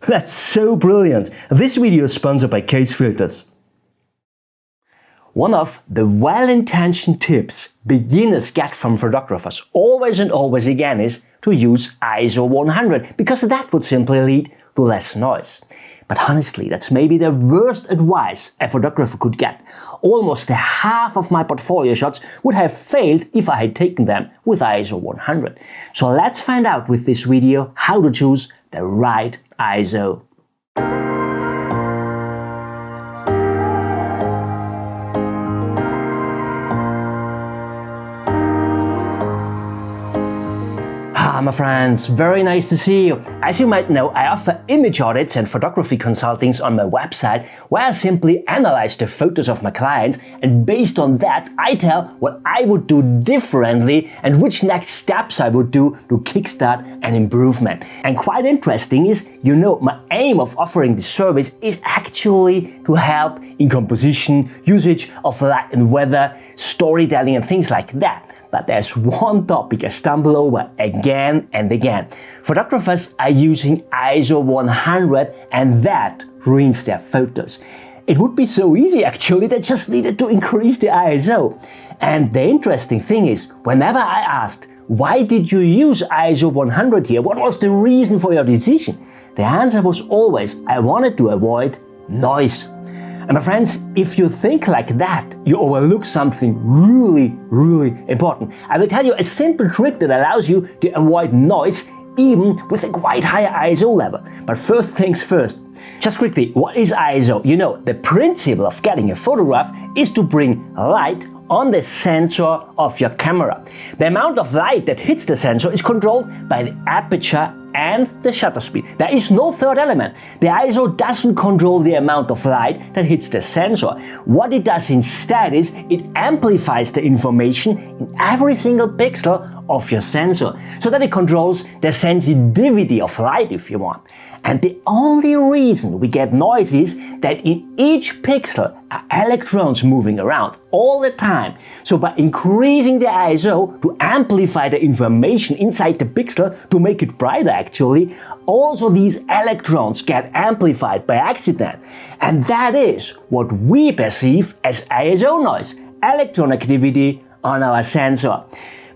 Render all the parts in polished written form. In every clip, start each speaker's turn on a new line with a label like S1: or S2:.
S1: That's so brilliant! This video is sponsored by Photrus. One of the well-intentioned tips beginners get from photographers always and always again is to use ISO 100, because that would simply lead to less noise. But honestly, that's maybe the worst advice a photographer could get. Almost half of my portfolio shots would have failed if I had taken them with ISO 100. So let's find out with this video how to choose the right ISO. My friends, very nice to see you. As you might know, I offer image audits and photography consultings on my website, where I simply analyze the photos of my clients, and based on that I tell what I would do differently and which next steps I would do to kickstart an improvement. And quite interesting is, my aim of offering this service is actually to help in composition, usage of light and weather, storytelling and things like that. But there's one topic I stumble over again and again. Photographers are using ISO 100 and that ruins their photos. It would be so easy actually, they just needed to increase the ISO. And the interesting thing is, whenever I asked, why did you use ISO 100 here? What was the reason for your decision? The answer was always, I wanted to avoid noise. And my friends, if you think like that, you overlook something really important. I will tell you a simple trick that allows you to avoid noise even with a quite high ISO level. But first things first. Just quickly, what is ISO? The principle of getting a photograph is to bring light on the sensor of your camera. The amount of light that hits the sensor is controlled by the aperture and the shutter speed. There is no third element. The ISO doesn't control the amount of light that hits the sensor. What it does instead is it amplifies the information in every single pixel of your sensor, so that it controls the sensitivity of light if you want. And the only reason we get noise is that in each pixel are electrons moving around all the time. So by increasing the ISO to amplify the information inside the pixel to make it brighter actually, also these electrons get amplified by accident. And that is what we perceive as ISO noise, electron activity on our sensor.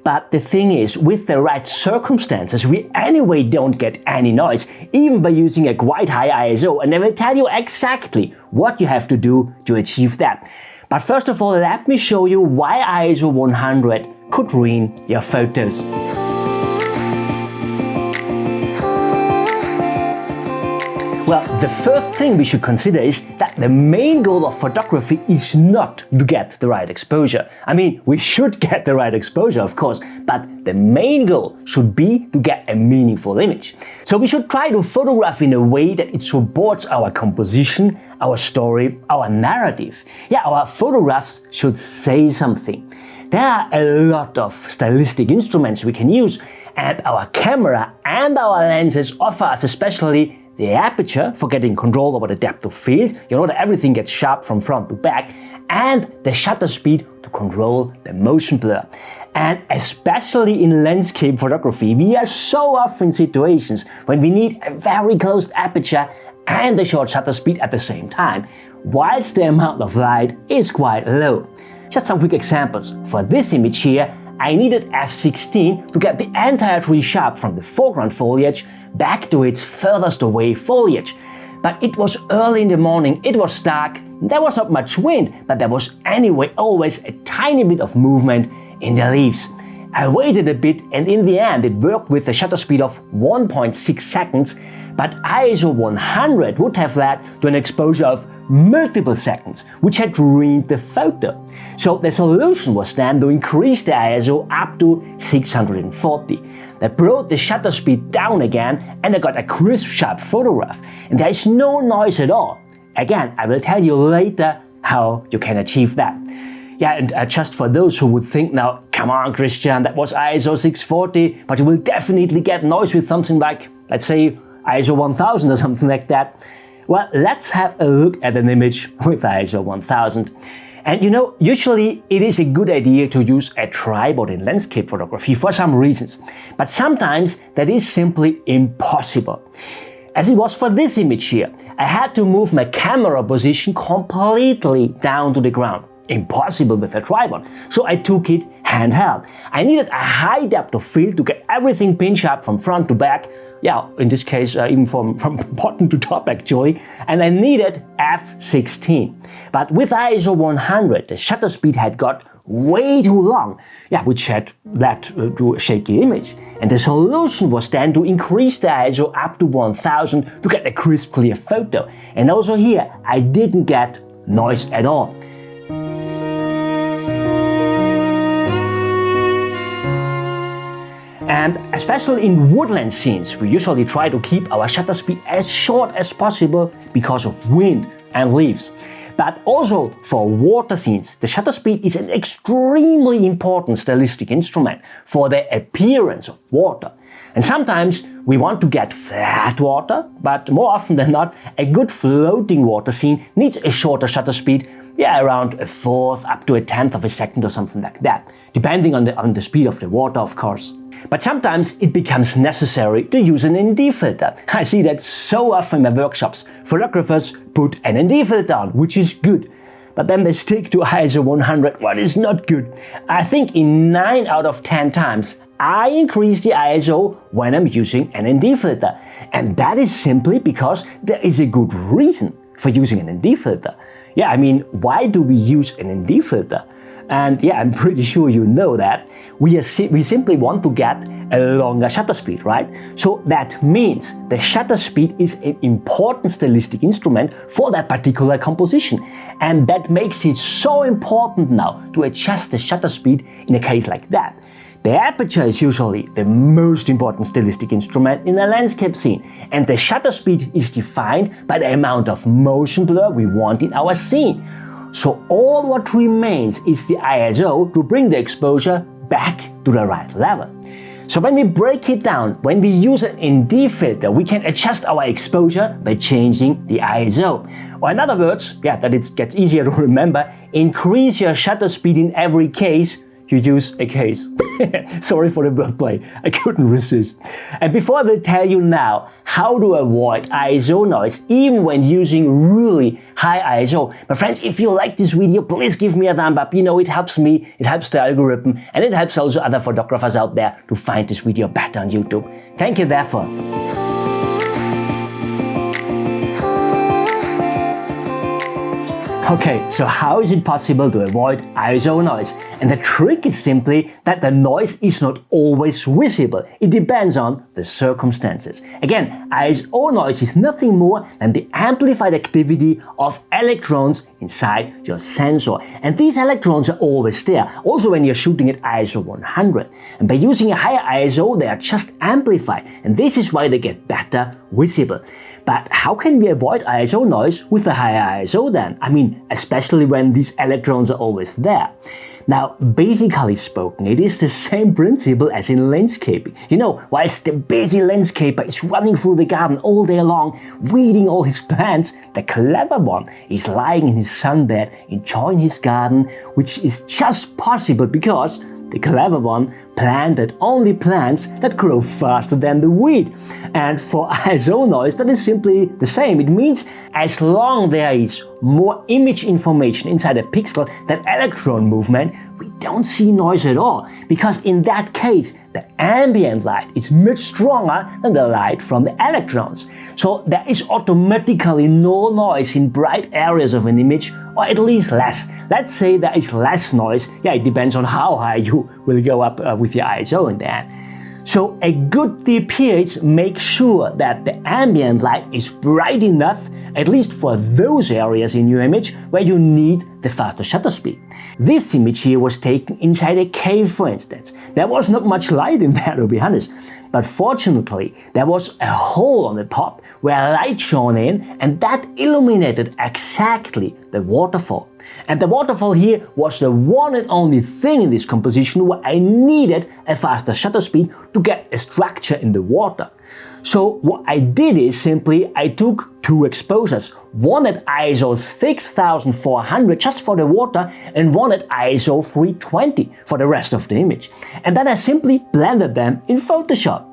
S1: But the thing is, with the right circumstances, we anyway don't get any noise, even by using a quite high ISO, and I will tell you exactly what you have to do to achieve that. But first of all, let me show you why ISO 100 could ruin your photos. Well, the first thing we should consider is that the main goal of photography is not to get the right exposure. I mean, we should get the right exposure, of course, but the main goal should be to get a meaningful image. So we should try to photograph in a way that it supports our composition, our story, our narrative. Yeah, our photographs should say something. There are a lot of stylistic instruments we can use, and our camera and our lenses offer us especially the aperture for getting control over the depth of field, that everything gets sharp from front to back, and the shutter speed to control the motion blur. And especially in landscape photography, we are so often in situations when we need a very close aperture and a short shutter speed at the same time, whilst the amount of light is quite low. Just some quick examples. For this image here, I needed f16 to get the entire tree sharp from the foreground foliage back to its furthest away foliage. But it was early in the morning, it was dark, there was not much wind, but there was anyway always a tiny bit of movement in the leaves. I waited a bit and in the end it worked with a shutter speed of 1.6 seconds, but ISO 100 would have led to an exposure of multiple seconds, which had ruined the photo. So the solution was then to increase the ISO up to 640. That brought the shutter speed down again and I got a crisp, sharp photograph. And there is no noise at all. Again, I will tell you later how you can achieve that. Yeah, and just for those who would think now, come on Christian, that was ISO 640, but you will definitely get noise with something like, let's say, ISO 1000 or something like that. Well, let's have a look at an image with ISO 1000. And usually it is a good idea to use a tripod in landscape photography for some reasons. But sometimes that is simply impossible. as it was for this image here. I had to move my camera position completely down to the ground. Impossible with a tripod, so I took it handheld. I needed a high depth of field to get everything pinched up from front to back, yeah, in this case even from bottom to top actually, and I needed f16. But with ISO 100 the shutter speed had got way too long, yeah, which had led to a shaky image. And the solution was then to increase the ISO up to 1000 to get a crisp clear photo. And also here I didn't get noise at all. And especially in woodland scenes, we usually try to keep our shutter speed as short as possible because of wind and leaves. But also for water scenes, the shutter speed is an extremely important stylistic instrument for the appearance of water. And sometimes we want to get flat water, but more often than not, a good floating water scene needs a shorter shutter speed, yeah, around a fourth up to a tenth of a second or something like that, depending on the speed of the water, of course. But sometimes it becomes necessary to use an ND filter. I see that so often in my workshops. Photographers put an ND filter on, which is good. But then they stick to ISO 100, what is not good. I think in 9 out of 10 times I increase the ISO when I'm using an ND filter. And that is simply because there is a good reason for using an ND filter. Yeah, I mean, why do we use an ND filter? And yeah, I'm pretty sure you know that. We simply want to get a longer shutter speed, right? So that means the shutter speed is an important stylistic instrument for that particular composition. And that makes it so important now to adjust the shutter speed in a case like that. The aperture is usually the most important stylistic instrument in a landscape scene, and the shutter speed is defined by the amount of motion blur we want in our scene. So all what remains is the ISO to bring the exposure back to the right level. So when we break it down, when we use an ND filter, we can adjust our exposure by changing the ISO. Or in other words, yeah, that it gets easier to remember, increase your shutter speed in every case you use a case. Sorry for the wordplay, I couldn't resist. And before I will tell you now how to avoid ISO noise even when using really high ISO, my friends, if you like this video, please give me a thumb up. You know, it helps me, it helps the algorithm, and it helps also other photographers out there to find this video better on YouTube. Thank you therefore. Okay, so how is it possible to avoid ISO noise? And the trick is simply that the noise is not always visible. It depends on the circumstances. Again, ISO noise is nothing more than the amplified activity of electrons inside your sensor. And these electrons are always there, also when you're shooting at ISO 100. And by using a higher ISO, they are just amplified. And this is why they get better visible. But how can we avoid ISO noise with a higher ISO then? I mean, especially when these electrons are always there. Now, basically spoken, it is the same principle as in landscaping. You know, whilst the busy landscaper is running through the garden all day long, weeding all his plants, the clever one is lying in his sunbed, enjoying his garden, which is just possible because the clever one planted only plants that grow faster than the weed. And for ISO noise, that is simply the same. It means as long there is more image information inside a pixel than electron movement, we don't see noise at all, because in that case, the ambient light is much stronger than the light from the electrons. So there is automatically no noise in bright areas of an image, or at least less. Let's say there is less noise. Yeah, it depends on how high you will go up with your ISO in the end. So a good DPH makes sure that the ambient light is bright enough, at least for those areas in your image where you need the faster shutter speed. This image here was taken inside a cave, for instance. There was not much light in there, to be honest. But fortunately, there was a hole on the top where light shone in, and that illuminated exactly the waterfall. And the waterfall here was the one and only thing in this composition where I needed a faster shutter speed to get a structure in the water. So what I did is simply I took two exposures, one at ISO 6400 just for the water and one at ISO 320 for the rest of the image. And then I simply blended them in Photoshop.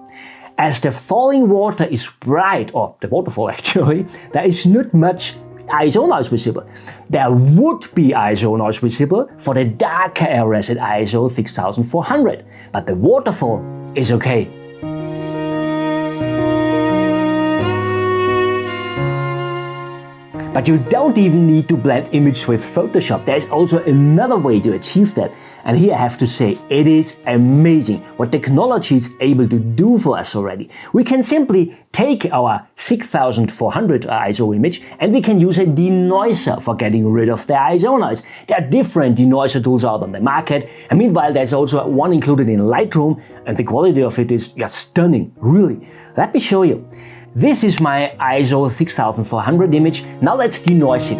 S1: As the falling water is bright, or the waterfall actually, there is not much ISO noise visible. There would be ISO noise visible for the darker areas at ISO 6400, but the waterfall is okay. But you don't even need to blend image with Photoshop. There's also another way to achieve that. And here I have to say, it is amazing what technology is able to do for us already. We can simply take our 6400 ISO image and we can use a denoiser for getting rid of the ISO noise. There are different denoiser tools out on the market, and meanwhile there's also one included in Lightroom, and the quality of it is just stunning, really. Let me show you. This is my ISO 6400 image. Now let's denoise it.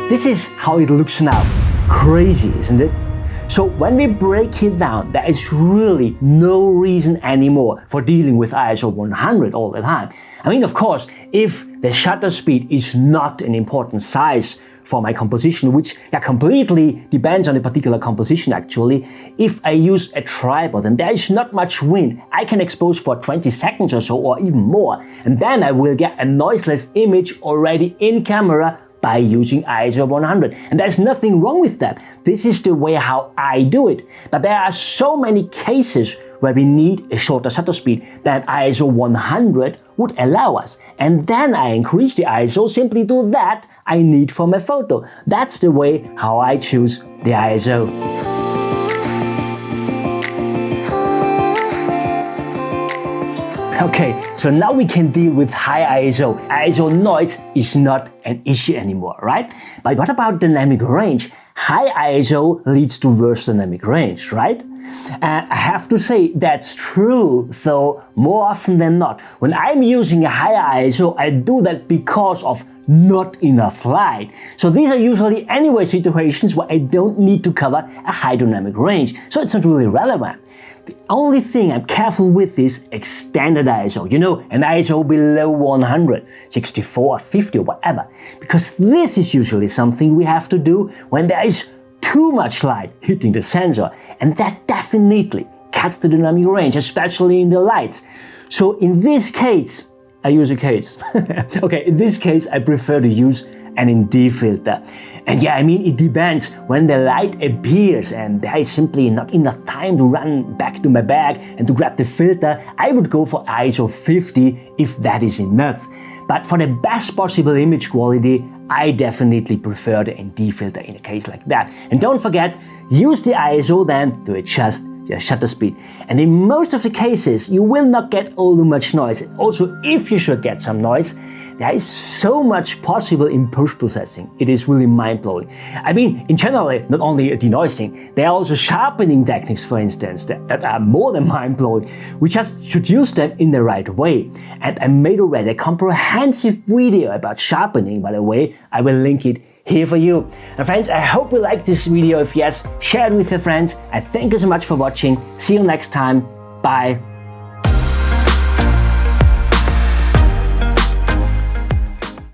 S1: This is how it looks now. Crazy, isn't it? So when we break it down, there is really no reason anymore for dealing with ISO 100 all the time. I mean, of course, if the shutter speed is not an important size for my composition, which completely depends on the particular composition actually. If I use a tripod and there is not much wind, I can expose for 20 seconds or so, or even more, and then I will get a noiseless image already in camera by using ISO 100. And there's nothing wrong with that. This is the way how I do it. But there are so many cases where we need a shorter shutter speed that ISO 100 would allow us. And then I increase the ISO simply to that I need for my photo. That's the way how I choose the ISO. Okay, so now we can deal with high ISO. ISO noise is not an issue anymore, right? But what about dynamic range? High ISO leads to worse dynamic range, right? And I have to say that's true, though more often than not. When I'm using a higher ISO, I do that because of not enough light. So these are usually anyway situations where I don't need to cover a high dynamic range, so it's not really relevant. The only thing I'm careful with is extended ISO, you know, an ISO below 100, 64 or 50 or whatever, because this is usually something we have to do when there is too much light hitting the sensor, and that definitely cuts the dynamic range, especially in the lights. So in this case, I use a case. Okay, in this case, I prefer to use an ND filter. And yeah, I mean, it depends when the light appears and there is simply not enough time to run back to my bag and to grab the filter. I would go for ISO 50 if that is enough. But for the best possible image quality, I definitely prefer the ND filter in a case like that. And don't forget, use the ISO then to adjust your shutter speed. And in most of the cases, you will not get all too much noise. Also, if you should get some noise, there is so much possible in post-processing. It is really mind-blowing. I mean, in general, not only denoising, there are also sharpening techniques, for instance, that are more than mind-blowing. We just should use them in the right way. And I made already a comprehensive video about sharpening, by the way. I will link it here for you. And friends, I hope you liked this video. If yes, share it with your friends. I thank you so much for watching. See you next time. Bye.